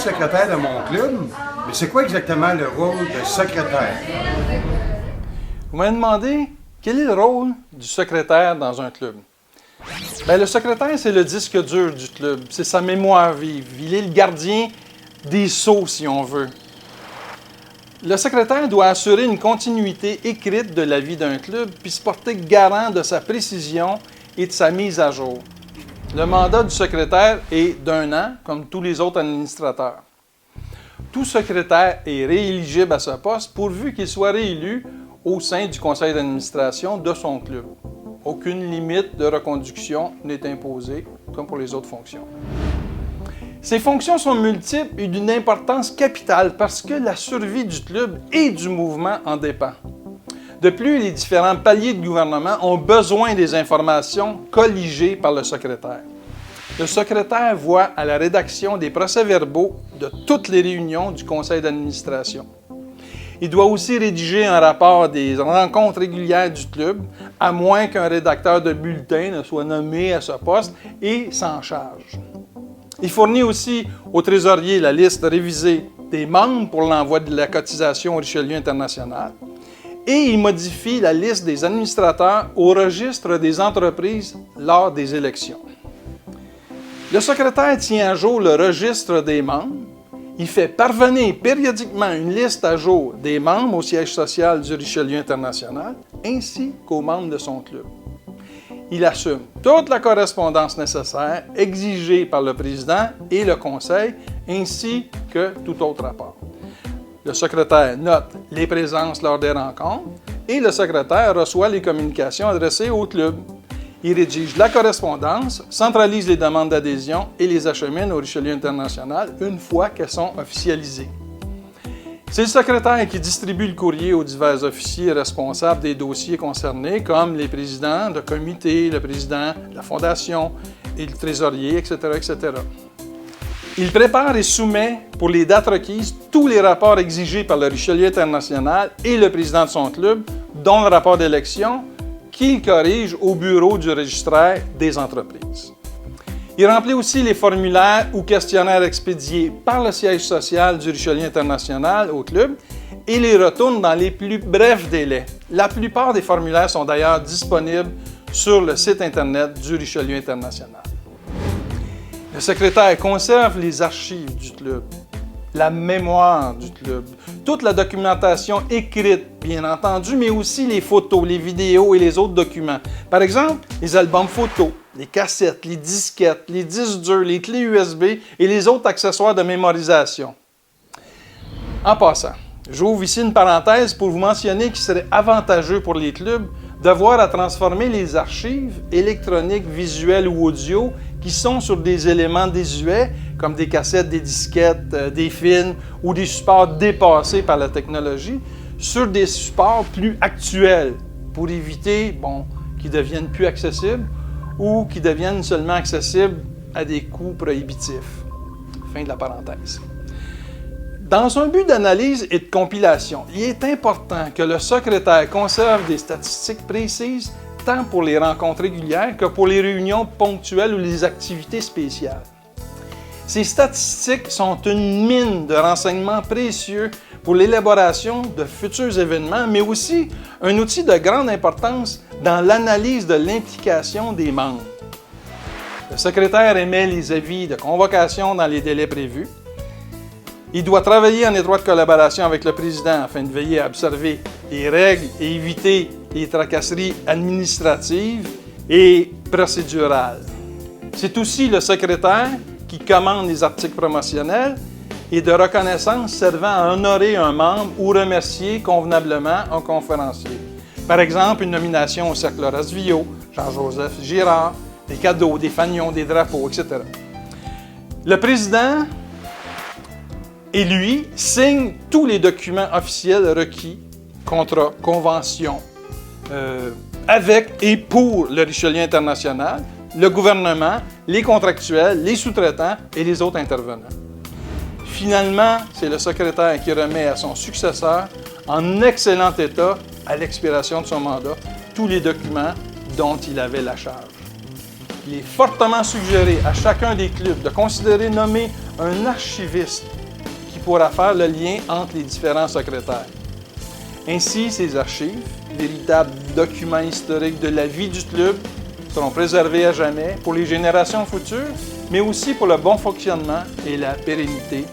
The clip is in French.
secrétaire de mon club, mais c'est quoi exactement le rôle de secrétaire? Vous m'avez demandé quel est le rôle du secrétaire dans un club. Bien, le secrétaire, c'est le disque dur du club. C'est sa mémoire vive. Il est le gardien des sceaux, si on veut. Le secrétaire doit assurer une continuité écrite de la vie d'un club, puis se porter garant de sa précision et de sa mise à jour. Le mandat du secrétaire est d'1 an, comme tous les autres administrateurs. Tout secrétaire est rééligible à ce poste pourvu qu'il soit réélu au sein du conseil d'administration de son club. Aucune limite de reconduction n'est imposée, comme pour les autres fonctions. Ces fonctions sont multiples et d'une importance capitale parce que la survie du club et du mouvement en dépend. De plus, les différents paliers de gouvernement ont besoin des informations colligées par le secrétaire. Le secrétaire voit à la rédaction des procès-verbaux de toutes les réunions du conseil d'administration. Il doit aussi rédiger un rapport des rencontres régulières du club, à moins qu'un rédacteur de bulletin ne soit nommé à ce poste et s'en charge. Il fournit aussi au trésorier la liste révisée des membres pour l'envoi de la cotisation au Richelieu International et il modifie la liste des administrateurs au registre des entreprises lors des élections. Le secrétaire tient à jour le registre des membres. Il fait parvenir périodiquement une liste à jour des membres au siège social du Richelieu International ainsi qu'aux membres de son club. Il assume toute la correspondance nécessaire exigée par le président et le conseil, ainsi que tout autre rapport. Le secrétaire note les présences lors des rencontres et le secrétaire reçoit les communications adressées au club. Il rédige la correspondance, centralise les demandes d'adhésion et les achemine au Richelieu International une fois qu'elles sont officialisées. C'est le secrétaire qui distribue le courrier aux divers officiers responsables des dossiers concernés, comme les présidents de comité, le président de la fondation et le trésorier, etc., etc. Il prépare et soumet, pour les dates requises, tous les rapports exigés par le Richelieu International et le président de son club, dont le rapport d'élection, qu'il corrige au bureau du registraire des entreprises. Il remplit aussi les formulaires ou questionnaires expédiés par le siège social du Richelieu International au club et les retourne dans les plus brefs délais. La plupart des formulaires sont d'ailleurs disponibles sur le site Internet du Richelieu International. Le secrétaire conserve les archives du club, la mémoire du club, toute la documentation écrite, bien entendu, mais aussi les photos, les vidéos et les autres documents. Par exemple, les albums photos, les cassettes, les disquettes, les disques durs, les clés USB et les autres accessoires de mémorisation. En passant, j'ouvre ici une parenthèse pour vous mentionner qu'il serait avantageux pour les clubs d'avoir à transformer les archives électroniques, visuelles ou audio qui sont sur des éléments désuets, comme des cassettes, des disquettes, des films ou des supports dépassés par la technologie, sur des supports plus actuels pour éviter qu'ils deviennent plus accessibles ou qui deviennent seulement accessibles à des coûts prohibitifs. Fin de la parenthèse. Dans un but d'analyse et de compilation, il est important que le secrétaire conserve des statistiques précises tant pour les rencontres régulières que pour les réunions ponctuelles ou les activités spéciales. Ces statistiques sont une mine de renseignements précieux pour l'élaboration de futurs événements, mais aussi un outil de grande importance dans l'analyse de l'implication des membres. Le secrétaire émet les avis de convocation dans les délais prévus. Il doit travailler en étroite collaboration avec le président afin de veiller à observer les règles et éviter les tracasseries administratives et procédurales. C'est aussi le secrétaire qui commande les articles promotionnels et de reconnaissance servant à honorer un membre ou remercier convenablement un conférencier. Par exemple, une nomination au Cercle Horace Villot, Jean-Joseph Girard, des cadeaux, des fanions, des drapeaux, etc. Le président et lui signe tous les documents officiels requis, contrats, conventions, avec et pour le Richelieu International, le gouvernement, les contractuels, les sous-traitants et les autres intervenants. Finalement, c'est le secrétaire qui remet à son successeur, en excellent état, à l'expiration de son mandat, tous les documents dont il avait la charge. Il est fortement suggéré à chacun des clubs de considérer nommer un archiviste pourra faire le lien entre les différents secrétaires. Ainsi, ces archives, véritables documents historiques de la vie du club, seront préservés à jamais pour les générations futures, mais aussi pour le bon fonctionnement et la pérennité